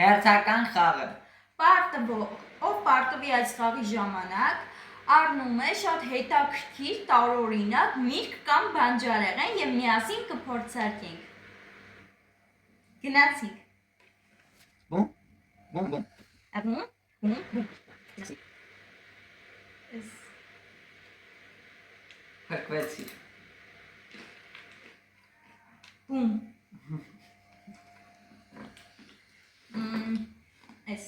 Հերթական խաղը։ Ով պարտվի այս խաղի ժամանակ առնում է շատ հետաքրքիր տարօրինակ միրգ կամ բանջարեղեն եւ միասին կփորձարկենք։ Գնացինք։ Բում։ Ահա։ Փրկվեցիր։ Բում։ Էս։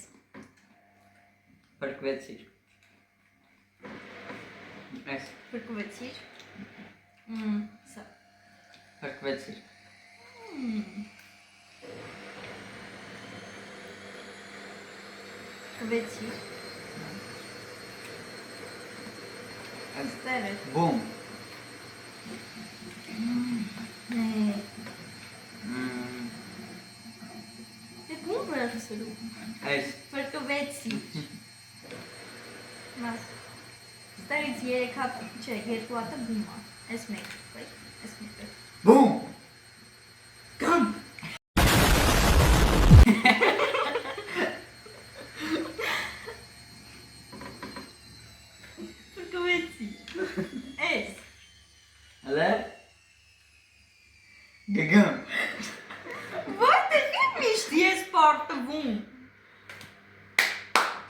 Փրկվեցիր։ Էս։ Փրկվեցիր։ Սա։ Փրկվեցիր։ Փրկվեցիր։ Այստեղ է։ Բում։ Դե բում վերցրու։ Էս։ Փրկվեցիր։ Մաս։ Ստերից 3 հատ, չէ, 2 հատը բում է։ Էս մեկ, էս մեկը։ Բում։ Կամ։ Փրկվեցիր։ Էս։ Հələ։ Գգամ։ Որտե՞ղ է միշտ ես պարտվում։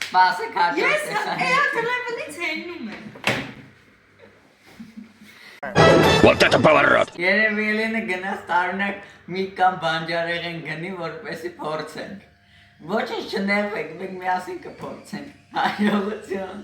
Սպասեք հաջորդ Ես տեսանյութ։ էդ լեվելից հելնում եմ։ Вот это поворот! Երևի Էլենը գնաց տարօրինակ մի կամ բանջարեղեն գնի, որպեսզի փորձենք։ Ոչինչ չներվեք, մենք միասին կփորձենք։ Հաջողություն։